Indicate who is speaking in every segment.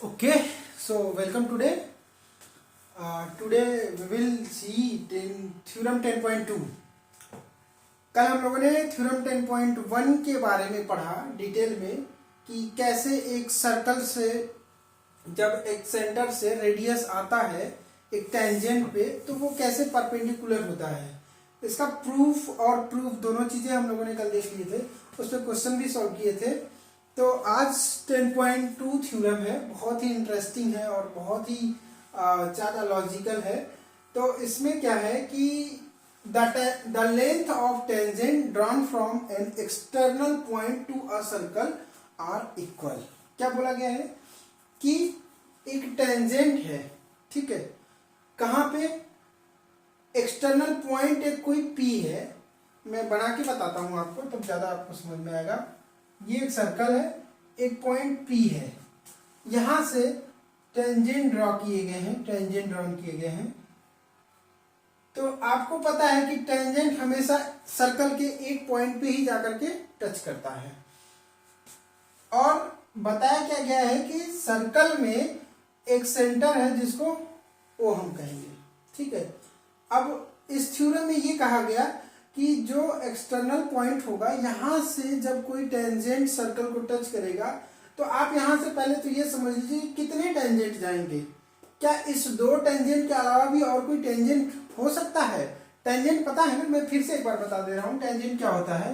Speaker 1: Okay, so welcome today. Today we will see theorem 10.2. कल हम लोगों ने थ्योरम 10.1 के बारे में पढ़ा डिटेल में कि कैसे एक सर्कल से जब एक सेंटर से रेडियस आता है एक टेंजेंट पे तो वो कैसे परपेंडिकुलर होता है। इसका प्रूफ और प्रूफ दोनों चीजें हम लोगों ने कल देख लिए थे, उस पर क्वेश्चन भी सॉल्व किए थे। तो आज 10.2 थ्योरम है, बहुत ही इंटरेस्टिंग है और बहुत ही ज़्यादा लॉजिकल है। तो इसमें क्या है कि the length of tangent drawn from an external point to a circle are equal. क्या बोला गया है कि एक टेंजेंट है, ठीक है, कहाँ पे एक्सटर्नल पॉइंट एक कोई P है, मैं बना के बताता हूँ आपको तब तो ज़्यादा आपको समझ में आएगा। ये एक सर्कल है, एक पॉइंट P है, यहां से टेंजेंट ड्रॉ किए गए हैं, टेंजेंट ड्रॉ किए गए हैं। तो आपको पता है कि टेंजेंट हमेशा सर्कल के एक पॉइंट पे ही जाकर के टच करता है। और बताया क्या गया है कि सर्कल में एक सेंटर है जिसको O हम कहेंगे, ठीक है। अब इस थ्योरम में ये कहा गया कि जो एक्सटर्नल पॉइंट होगा, यहां से जब कोई टेंजेंट सर्कल को टच करेगा तो आप यहां से पहले तो ये समझ लीजिए कितने टेंजेंट जाएंगे। क्या इस दो टेंजेंट के अलावा भी और कोई टेंजेंट हो सकता है? टेंजेंट पता है ना, मैं फिर से एक बार बता दे रहा हूं टेंजेंट क्या होता है।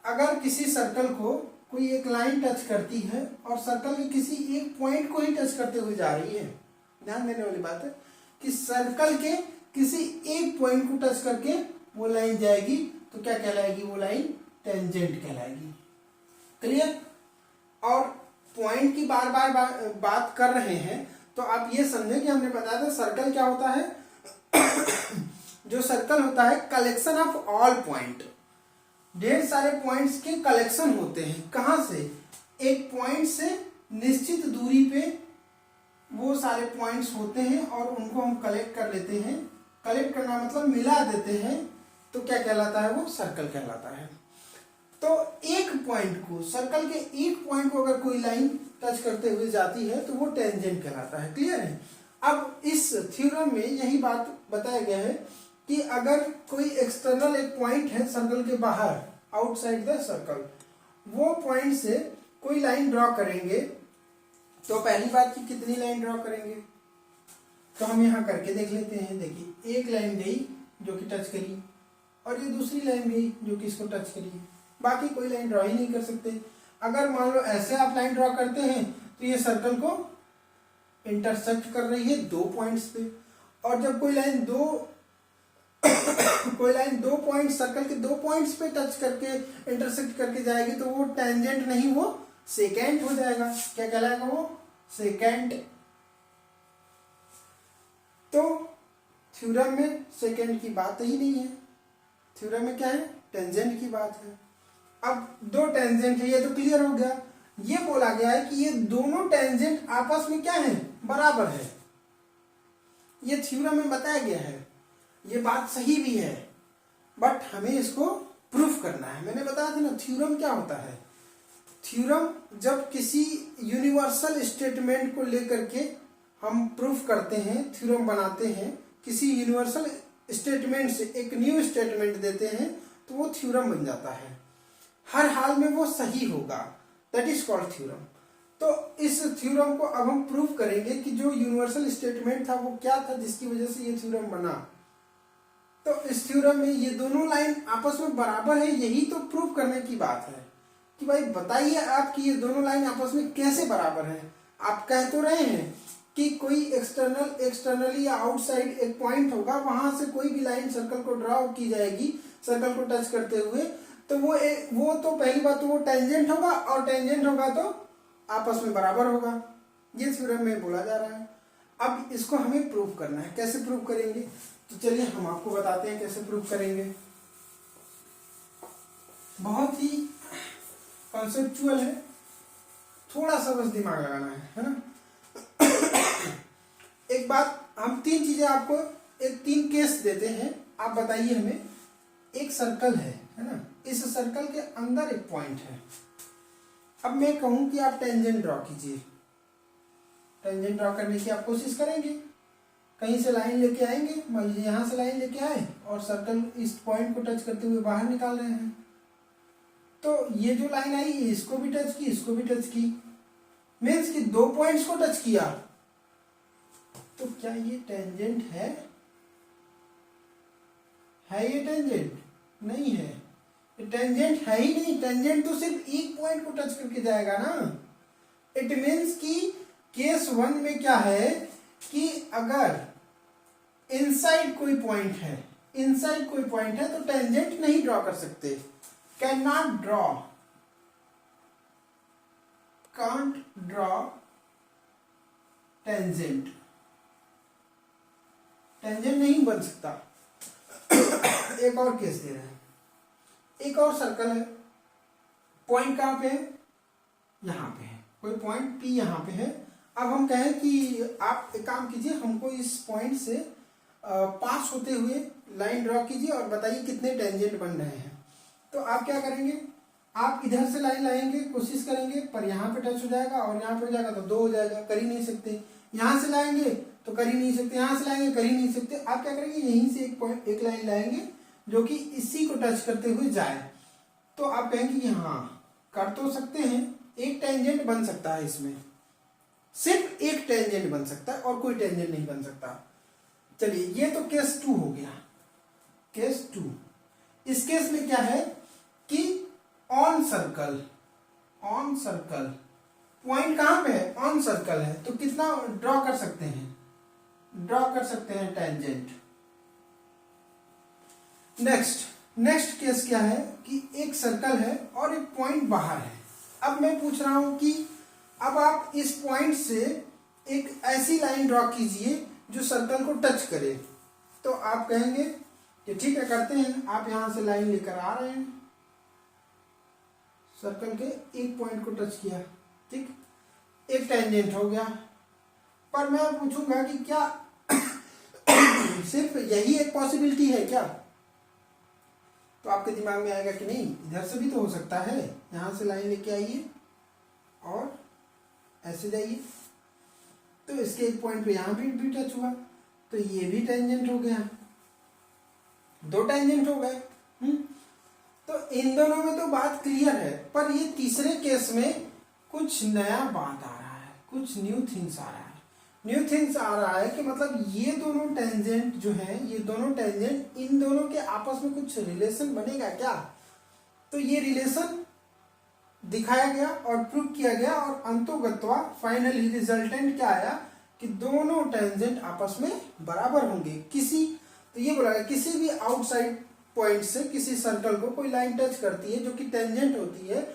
Speaker 1: अगर किसी सर्कल को कोई एक लाइन टच करती है और सर्कल के किसी एक पॉइंट को ही टच करते हुए जा रही है, ध्यान देने वाली बात है कि सर्कल के किसी एक पॉइंट को टच करके वो लाइन जाएगी तो क्या कहलाएगी? वो लाइन टेंजेंट कहलाएगी। क्लियर? और पॉइंट की बार बार बात कर रहे हैं तो आप ये समझे कि हमने बताया था सर्कल क्या होता है जो सर्कल होता है कलेक्शन ऑफ ऑल पॉइंट, ढेर सारे पॉइंट्स के कलेक्शन होते हैं। कहां से? एक पॉइंट से निश्चित दूरी पे वो सारे पॉइंट्स होते हैं और उनको हम कलेक्ट कर लेते हैं। कलेक्ट करना मतलब मिला देते हैं, तो क्या कहलाता है? वो सर्कल कहलाता है। तो एक पॉइंट को, सर्कल के एक पॉइंट को अगर कोई लाइन टच करते हुए जाती है तो वो टेंजेंट कहलाता है। क्लियर है? अब इस थ्योरम में यही बात बताया गया है कि अगर कोई एक्सटर्नल एक पॉइंट है सर्कल के बाहर, आउटसाइड द सर्कल, वो पॉइंट से कोई लाइन ड्रॉ करेंगे तो पहली बात कि कितनी लाइन ड्रॉ करेंगे तो हम यहां करके देख लेते हैं। देखिए, एक लाइन गई जो कि टच करी और ये दूसरी लाइन गई जो कि इसको टच करी, बाकी कोई लाइन ड्रॉ ही नहीं कर सकते। अगर मान लो ऐसे आप लाइन ड्रॉ करते हैं तो ये सर्कल को इंटरसेक्ट कर रही है दो पॉइंट्स पे, और जब कोई लाइन दो पॉइंट सर्कल के दो पॉइंट्स पे टच करके इंटरसेक्ट करके जाएगी तो वो टेंजेंट नहीं, वो सेकेंट हो जाएगा। क्या कहलाएगा? वो सेकेंट। तो थ्योरम में सेकेंड की बात ही नहीं है, थ्योरम में क्या है? टेंजेंट की बात है। अब दो टेंजेंट है, ये तो क्लियर हो गया। ये बोला गया है कि ये दोनों टेंजेंट आपस में क्या है? बराबर है। ये थ्योरम में बताया गया है, ये बात सही भी है, बट हमें इसको प्रूफ करना है। मैंने बताया था ना थ्योरम क्या होता है। थ्योरम जब किसी यूनिवर्सल स्टेटमेंट को लेकर के हम प्रूफ करते हैं, थ्योरम बनाते हैं, किसी यूनिवर्सल स्टेटमेंट से एक न्यू स्टेटमेंट देते हैं तो वो थ्योरम बन जाता है। हर हाल में वो सही होगा, दैट इज कॉल्ड थ्योरम। तो इस थ्योरम को अब हम प्रूफ करेंगे कि जो यूनिवर्सल स्टेटमेंट था वो क्या था जिसकी वजह से ये थ्योरम बना। तो इस थ्योरम में ये दोनों लाइन आपस में बराबर है, यही तो प्रूफ करने की बात है कि भाई बताइए आप कि ये दोनों लाइन आपस में कैसे बराबर है। आप कह तो रहे हैं कि कोई एक्सटर्नली या आउटसाइड एक पॉइंट होगा, वहां से कोई भी लाइन सर्कल को ड्रॉ की जाएगी सर्कल को टच करते हुए, तो वो तो पहली बात तो वो टेंजेंट होगा, और टेंजेंट होगा तो आपस में बराबर होगा। ये थ्योरम में बोला जा रहा है। अब इसको हमें प्रूफ करना है। कैसे प्रूफ करेंगे? तो चलिए हम आपको बताते हैं कैसे प्रूफ करेंगे। बहुत ही कॉन्सेप्चुअल है, थोड़ा सा बस दिमाग लगाना है ना। एक बात, हम तीन चीजें आपको, एक तीन केस देते हैं, आप बताइए हमें। एक सर्कल है ना, इस सर्कल के अंदर एक पॉइंट है। अब मैं कहूं कि आप टेंजेंट ड्रॉ कीजिए, टेंजेंट ड्रॉ करने की आप कोशिश करेंगे। कहीं से लाइन लेके आएंगे, मान लीजिए यहाँ से लाइन लेके आए और सर्कल इस पॉइंट को टच करते हुए बाहर निकाल रहे हैं, तो ये जो लाइन आई इसको भी टच की, इसको भी टच की, मीन्स कि दो पॉइंट्स को टच किया। तो क्या ये टेंजेंट है ये टेंजेंट? नहीं है, ये टेंजेंट है ही नहीं। टेंजेंट तो सिर्फ एक पॉइंट को टच करके जाएगा ना। इट मीन्स कि केस 1 में क्या है कि अगर इनसाइड कोई पॉइंट है, इनसाइड कोई पॉइंट है तो टेंजेंट नहीं ड्रॉ कर सकते, can not draw, can't draw tangent, tangent नहीं बन सकता। एक और केस दे रहे हैं, एक और सर्कल है, पॉइंट कहां पे है? यहां पे है, कोई पॉइंट P यहां पे है। अब हम कहें कि आप एक काम कीजिए, हमको इस पॉइंट से पास होते हुए लाइन ड्रॉ कीजिए और बताइए कितने टेंजेंट बन रहे हैं। तो आप क्या करेंगे, आप इधर से लाइन लाएंगे, कोशिश करेंगे, पर यहाँ पे टच हो जाएगा और यहाँ पे हो जाएगा तो 2 हो जाएगा, कर ही नहीं सकते। यहाँ से लाएंगे तो कर ही नहीं सकते, यहाँ से लाएंगे कर ही नहीं सकते। आप क्या करेंगे, यहीं से एक लाइन लाएंगे जो कि इसी को टच करते हुए जाए। तो आप कहेंगे कि हाँ कर तो सकते हैं, एक टेंजेंट बन सकता है इसमें, सिर्फ एक टेंजेंट बन सकता है और कोई टेंजेंट नहीं बन सकता। चलिए ये तो केस 2 हो गया, केस 2। इस केस में क्या है कि on circle, on circle point कहां पे है? ऑन सर्कल है, तो कितना ड्रॉ कर सकते हैं? ड्रॉ कर सकते हैं टेंजेंट। नेक्स्ट केस क्या है कि एक सर्कल है और एक पॉइंट बाहर है। अब मैं पूछ रहा हूं कि अब आप इस पॉइंट से एक ऐसी लाइन ड्रॉ कीजिए जो सर्कल को टच करे। तो आप कहेंगे कि ठीक है करते हैं। आप यहां से लाइन लेकर आ रहे हैं, सर्कल के एक पॉइंट को टच किया, ठीक, एक टेंजेंट हो गया। पर मैं पूछूंगा कि क्या सिर्फ यही एक पॉसिबिलिटी है क्या? तो आपके दिमाग में आएगा कि नहीं, इधर से भी तो हो सकता है। यहां से लाइन लेके आइए और ऐसे जाइए, तो इसके एक पॉइंट पे यहां भी टच हुआ, तो ये भी टेंजेंट हो गया, 2 टेंजेंट हो गए। तो इन दोनों में तो बात क्लियर है, पर ये तीसरे केस में कुछ नया बात आ रहा है, कुछ न्यू थिंग्स आ रहा है। न्यू थिंग्स आ रहा है कि मतलब ये दोनों टेंजेंट जो हैं, ये दोनों टेंजेंट, इन दोनों के आपस में कुछ रिलेशन बनेगा क्या? तो ये रिलेशन दिखाया गया और प्रूव किया गया और अंतोगत्वा फाइनली रिजल्टेंट क्या आया कि दोनों टेंजेंट आपस में बराबर होंगे। तो ये बोला गया किसी भी आउटसाइड पॉइंट से किसी सर्कल को कोई लाइन टच करती है जो कि टेंजेंट होती है,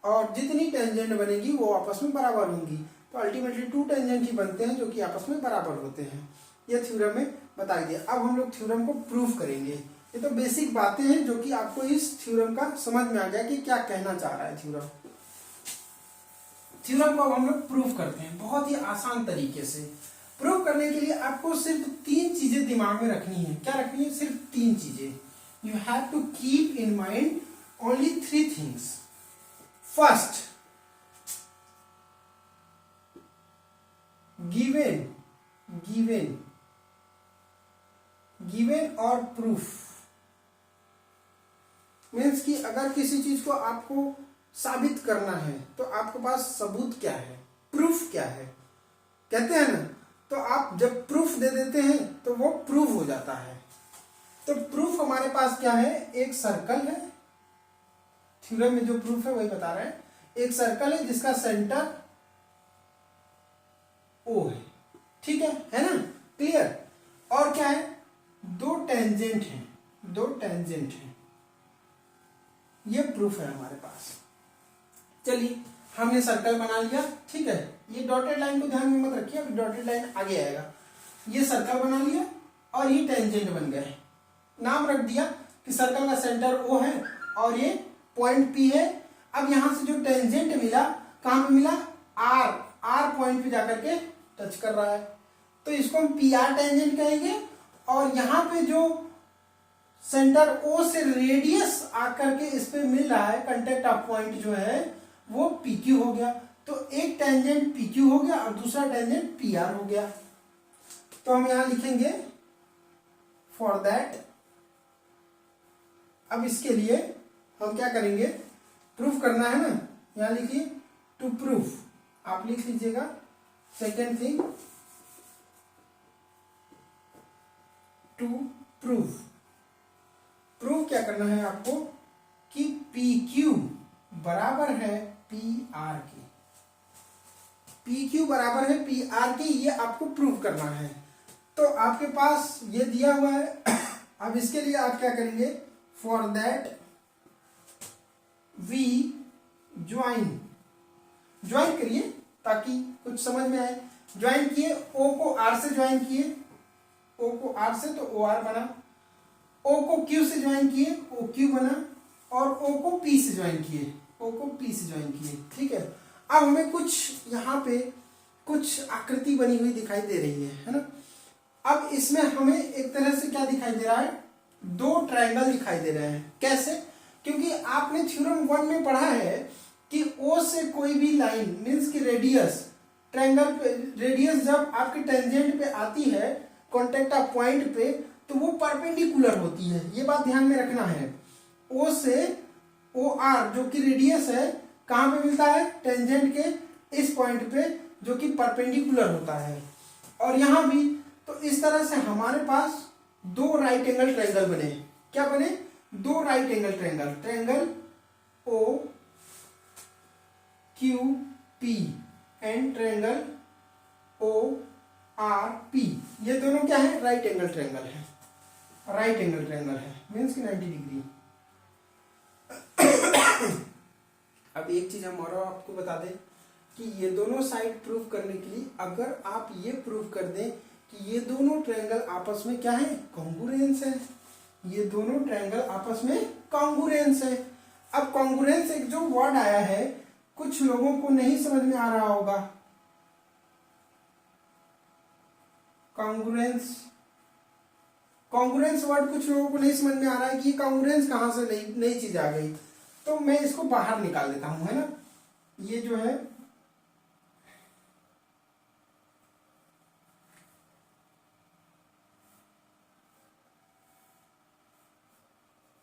Speaker 1: और जितनी टेंजेंट बनेगी वो आपस में बराबर होंगी। तो अल्टीमेटली 2 टेंजेंट ही बनते हैं जो कि आपस में बराबर होते हैं। ये थ्योरम में बता दिया। अब हम लोग थ्योरम को प्रूफ करेंगे। ये तो बेसिक बातें हैं जो कि आपको इस थ्योरम का समझ में आ गया कि क्या कहना चाह रहा है थ्योरम। थ्योरम को अब हम लोग प्रूफ करते हैं बहुत ही आसान तरीके से। प्रूफ करने के लिए आपको सिर्फ 3 चीजें दिमाग में रखनी है। क्या रखनी है? सिर्फ 3 चीजें। You have to keep in mind only 3 things. First, given और प्रूफ मीन्स कि अगर किसी चीज को आपको साबित करना है तो आपके पास सबूत क्या है, प्रूफ क्या है, कहते हैं ना। तो आप जब प्रूफ दे देते हैं तो वो प्रूफ हो जाता है। तो प्रूफ हमारे पास क्या है? एक सर्कल है, थ्योरम में जो प्रूफ है वही बता रहे हैं। एक सर्कल है जिसका सेंटर O है, ठीक है ना, क्लियर। और क्या है? 2 टेंजेंट हैं, ये प्रूफ है हमारे पास। चलिए हमने सर्कल बना लिया, ठीक है। ये डॉटेड लाइन को ध्यान में मत रखिए, अभी डॉटेड लाइन आगे आएगा। ये सर्कल बना लिया और ये टेंजेंट बन गए। नाम रख दिया कि सर्कल का सेंटर O है और ये पॉइंट P है। अब यहां से जो टेंजेंट मिला, कहां पे मिला? R पॉइंट पे जाकर के टच कर रहा है, तो इसको हम PR टेंजेंट कहेंगे। और यहां पे जो सेंटर O से रेडियस आकर के इस पे मिल रहा है, कांटेक्ट ऑफ पॉइंट जो है वो PQ हो गया। तो एक टेंजेंट पी क्यू हो गया और दूसरा टेंजेंट पी आर हो गया। तो हम यहां लिखेंगे फॉर दैट, अब इसके लिए हम क्या करेंगे, प्रूफ करना है ना, यहां लिखिए टू प्रूफ, आप लिख लीजिएगा। Second thing, to proof, proof क्या करना है आपको कि पी क्यू बराबर है पी आर के, पी क्यू बराबर है पी आर के, ये आपको प्रूफ करना है। तो आपके पास ये दिया हुआ है। अब इसके लिए आप क्या करेंगे, for that we join, join करिए ताकि कुछ समझ में आए। ज्वाइन किए, ओ को आर से ज्वाइन किए, ओ को आर से तो ओ आर बना, ओ को क्यू से ज्वाइन किए, ओ क्यू बना, और ओ को पी से ज्वाइन किए, ओ को पी से ज्वाइन किए। ठीक है, अब हमें कुछ यहाँ पे कुछ आकृति बनी हुई दिखाई दे रही है ना। अब इसमें हमें एक तरह से क्या दिखाई दे रहा है, दो ट्रायंगल दिखाई दे रहे हैं। कैसे, क्योंकि आपने थ्योरम 1 में पढ़ा है कि ओ से कोई भी लाइन मीन्स की रेडियस, ट्रायंगल पे रेडियस जब आपके टेंजेंट पे आती है कॉन्टेक्ट ऑफ पॉइंट पे, तो वो परपेंडिकुलर होती है, ये बात ध्यान में रखना है। ओ से ओ आर जो कि रेडियस है, कहां पे मिलता है, टेंजेंट के इस पॉइंट पे जो कि परपेंडिकुलर होता है। और यहां भी तो इस तरह से हमारे पास दो राइट एंगल ट्रायंगल बने। क्या बने, दो right angle triangle, triangle O Q P and triangle O R P, ये दोनों क्या है, राइट एंगल ट्रायंगल है, राइट एंगल ट्रायंगल है मीन्स की 90 डिग्री। अब एक चीज हम और आपको बता दें कि ये दोनों साइड प्रूफ करने के लिए अगर आप ये प्रूफ कर दें कि ये दोनों ट्रायंगल आपस में क्या है, कॉन्ग्रुएंस है, ये दोनों ट्रायंगल आपस में कॉन्ग्रुएंस है। अब कॉन्ग्रुएंस एक जो वर्ड आया है, कुछ लोगों को नहीं समझ में आ रहा होगा, कॉन्ग्रुएंस, कॉन्ग्रुएंस वर्ड कुछ लोगों को नहीं समझ में आ रहा है कि कॉन्ग्रुएंस कहां से नई चीज आ गई। तो मैं इसको बाहर निकाल देता हूं, है ना। ये जो है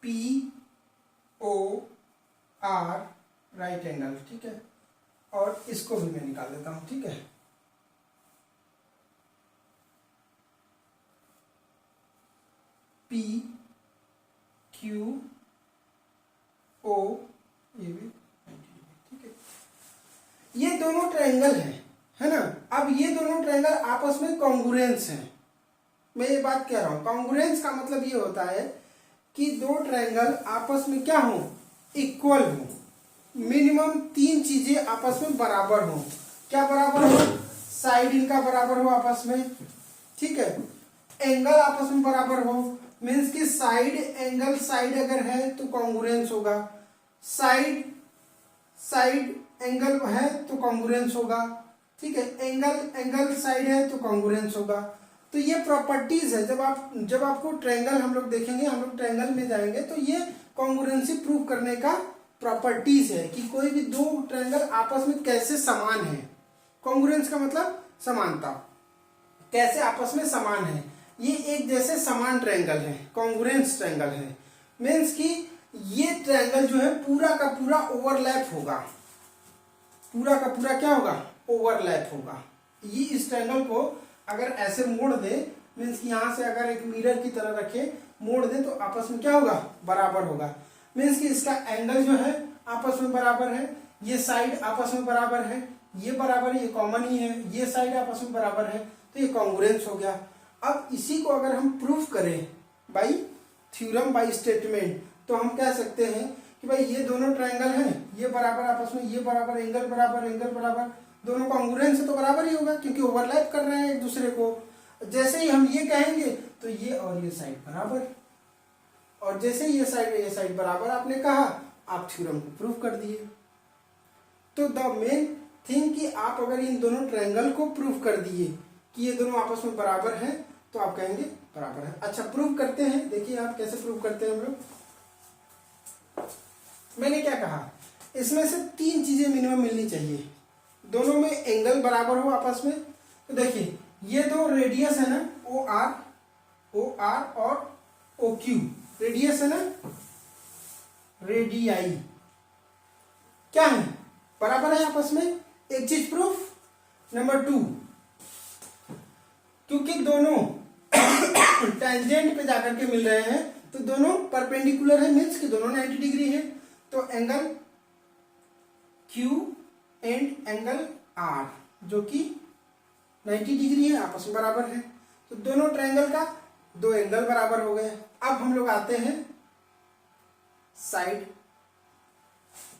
Speaker 1: P O R right angle, ठीक है, और इसको भी मैं निकाल देता हूं, ठीक है। पी क्यू ओ, ये भी, ठीक है, ये दोनों ट्रायंगल है ना। अब ये दोनों ट्रायंगल आपस में कॉन्ग्रुएंस हैं। मैं ये बात कह रहा हूं, कॉन्ग्रुएंस का मतलब ये होता है कि दो ट्रायंगल आपस में क्या हो, इक्वल हो, मिनिमम तीन चीजें आपस में बराबर हो। क्या बराबर हो, साइड इनका बराबर हो आपस में, ठीक है, एंगल आपस में बराबर हो, मीन्स कि साइड एंगल साइड अगर है तो कॉन्ग्रुएंस होगा, साइड साइड एंगल है तो कॉन्ग्रुएंस होगा, ठीक है, एंगल एंगल साइड है तो कॉन्ग्रुएंस होगा। तो ये प्रॉपर्टीज है, जब आपको ट्रायंगल हम लोग देखेंगे, हम लोग ट्रायंगल में जाएंगे तो ये कॉन्ग्रुएंसी प्रूव करने का प्रॉपर्टीज है कि कोई भी दो ट्रायंगल आपस में कैसे समान है। कॉन्ग्रुएंस का मतलब समानता, कैसे आपस में समान है, ये एक जैसे समान ट्रायंगल है, कॉन्ग्रुएंस ट्रायंगल है। मीन्स कि ये ट्रायंगल जो है पूरा का पूरा ओवरलैप होगा, पूरा का पूरा क्या होगा, ओवरलैप होगा। ये इस ट्रायंगल को अगर ऐसे मोड़ दे, मीन्स कि यहां से अगर एक मिरर की तरह रखे, मोड़ दे तो आपस में क्या होगा, बराबर होगा। मीन्स कि इसका एंगल जो है आपस में बराबर है, ये साइड आपस में बराबर है, ये बराबर है, ये कॉमन ही है, ये साइड आपस में बराबर है, तो ये कॉन्ग्रुएंस हो गया। अब इसी को अगर हम प्रूफ करें बाई थ्योरम, बाई स्टेटमेंट, तो हम कह सकते हैं कि भाई ये दोनों ट्रायंगल हैं, ये बराबर आपस में, ये बराबर, एंगल बराबर, एंगल बराबर, दोनों कॉन्ग्रुएंस तो बराबर ही होगा क्योंकि ओवरलैप कर रहे हैं एक दूसरे को। जैसे ही हम ये कहेंगे तो ये और ये साइड बराबर, और जैसे ही ये साइड बराबर आपने कहा, आप थ्योरम को प्रूव कर दिए। तो द मेन थिंग कि आप अगर इन दोनों ट्रायंगल को प्रूव कर दिए कि ये दोनों आपस में बराबर हैं, तो आप कहेंगे बराबर है। अच्छा, प्रूव करते हैं, देखिए आप कैसे प्रूव करते हैं हम लोग। मैंने क्या कहा, इसमें से तीन चीजें मिनिमम मिलनी चाहिए। दोनों में एंगल बराबर हो आपस में। तो देखिए ये दो रेडियस है ना, ओ आर और ओ क्यू रेडियस है ना, रेडियाई क्या है, बराबर है आपस में। एक चीज प्रूफ। नंबर 2, क्योंकि दोनों टेंजेंट पे जाकर के मिल रहे हैं तो दोनों परपेंडिकुलर है, मीन्स कि दोनों 90 डिग्री है। तो angle Q and angle R जो कि 90 डिग्री है आपस में बराबर है। तो दोनों ट्रायंगल का दो एंगल बराबर हो गए। अब हम लोग आते हैं साइड।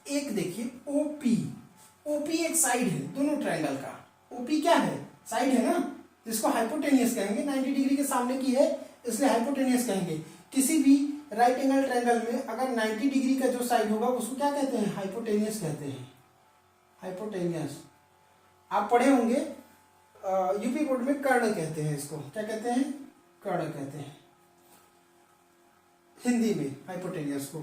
Speaker 1: एक देखिए OP एक साइड है दोनों ट्रायंगल का। OP क्या है, साइड है ना, जिसको हाइपोटेनियस कहेंगे। 90 डिग्री के सामने की है इसलिए हाइपोटेनियस कहेंगे। किसी भी राइट एंगल ट्रायंगल में अगर 90 डिग्री का जो साइड होगा उसको क्या कहते हैं, हाइपोटेनियस कहते हैं। हाइपोटेनियस आप पढ़े होंगे, यूपी बोर्ड में कर्ण कहते हैं इसको। क्या कहते हैं, कर्ण कहते हैं हिंदी में हाइपोटेनियस को।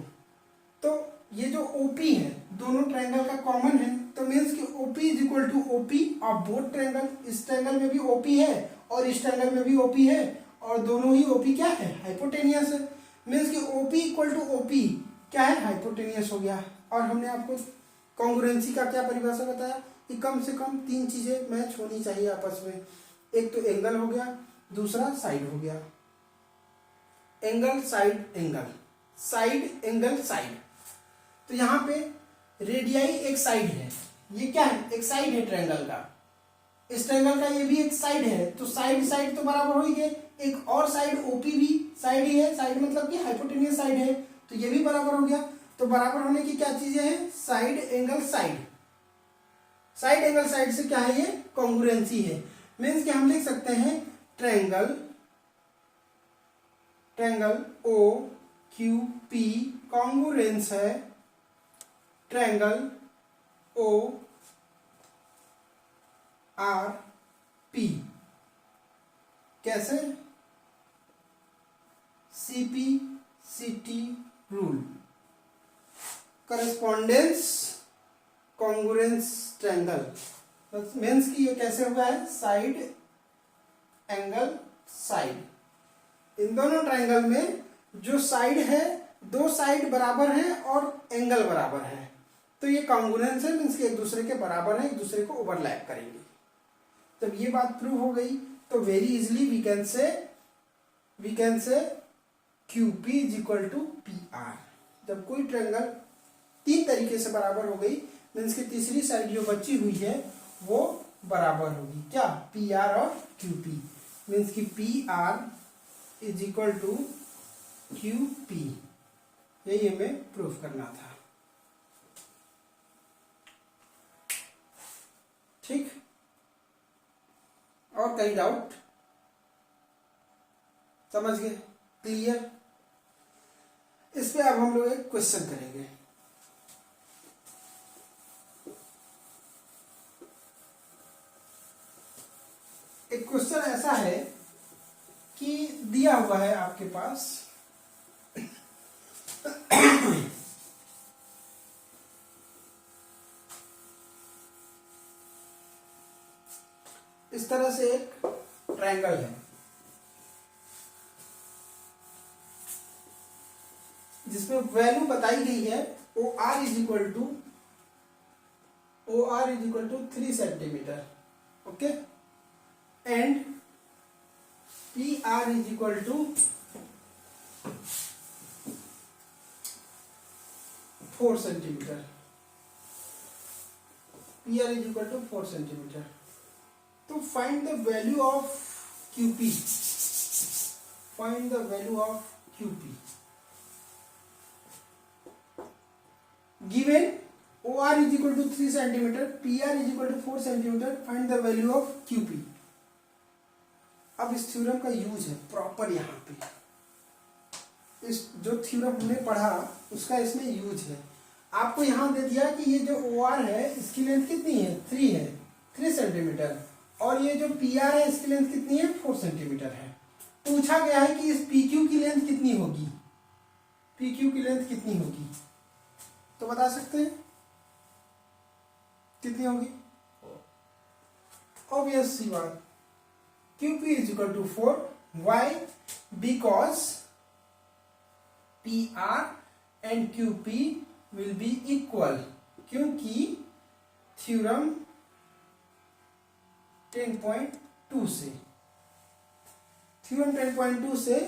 Speaker 1: तो ये जो OP है दोनों ट्रायंगल का कॉमन है, तो मीन्स कि OP is equal to OP of both triangle. इस ट्रायंगल में भी OP है और इस ट्रायंगल में भी OP है और दोनों ही OP क्या है, हाइपोटेनियस है। मीन्स कि OP इक्वल टू OP क्या है, हाइपोटेनियस हो गया। और हमने आपको कॉन्ग्रुएंसी का क्या परिभाषा बताया कि कम से कम 3 चीजें मैच होनी चाहिए आपस में। एक तो एंगल हो गया, दूसरा साइड हो गया। Angle side angle, side angle side. तो यहाँ पे रेडियाई एक साइड है, ये क्या है, एक साइड है ट्रायंगल का। इस ट्रायंगल का ये भी एक साइड है, तो साइड तो बराबर हो ही गए। एक और साइड OP भी साइड ही है, साइड मतलब कि हाइपोटेनियस साइड है, तो ये भी बराबर हो गया। तो बराबर होने की क्या चीजें हैं, side angle side. Side angle side से क्या है, ये कॉन्ग्रुएंसी है। मीन्स कि हम लिख सकते हैं ट्रायंगल OQP कॉन्ग्रुएंस है ट्रायंगल ORP। कैसे, CP/CT rule, correspondence congruence triangle. Means कि ये कैसे हुआ है, साइड एंगल साइड। इन दोनों ट्रायंगल में जो साइड है, दो साइड बराबर है और एंगल बराबर है, तो ये कॉन्ग्रुएंस है। मीन्स कि एक दूसरे के बराबर है, एक दूसरे को ओवरलैप करेंगे। जब ये बात प्रूव हो गई तो very easily we can say QP is equal to PR। जब कोई ट्रायंगल 3 तरीके से बराबर हो गई, मीन्स कि तीसरी साइड जो बची हुई है वो बराबर होगी, क्या, PR और QP। मीन्स कि PR is equal to QP। यही हमें प्रूफ करना था। ठीक, और कई डाउट, समझ गए, क्लियर। इस पे अब हम लोग एक क्वेश्चन करेंगे। एक क्वेश्चन ऐसा है कि दिया हुआ है आपके पास, इस तरह से एक ट्रायंगल है जिसमें वैल्यू बताई गई है OR is equal to 3 centimetre, okay, and PR is equal to 4 centimetre. PR is equal to 4 centimetre. तो find the value of QP। Find the value of QP given OR is equal to 3 centimeter, PR is equal to 4 centimeter. Find the value of QP। अब इस theorem का use है proper यहाँ पे। इस जो theorem हमने पढ़ा उसका इसमें यूज है। आपको यहाँ दे दिया कि ये जो OR है इसकी लेंथ कितनी है, 3 है, 3 सेंटीमीटर, और ये जो PR है इसकी लेंथ कितनी है, 4 सेंटीमीटर है। पूछा गया है कि इस PQ की लेंथ कितनी होगी, PQ की लेंथ कितनी होगी, तो बता सकते हैं कितनी होगी, ऑब्वियस सी बात, QP is equal to 4. Why? Because PR and QP will be equal, क्योंकि थ्योरम 10.2 से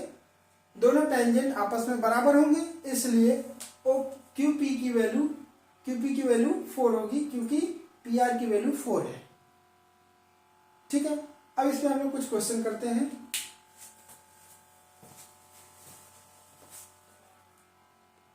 Speaker 1: दोनों टेंजेंट आपस में बराबर होंगे, इसलिए QP की वैल्यू 4 होगी, क्योंकि PR की वैल्यू 4 है. ठीक है, अब इसमें हम लोग कुछ क्वेश्चन करते हैं.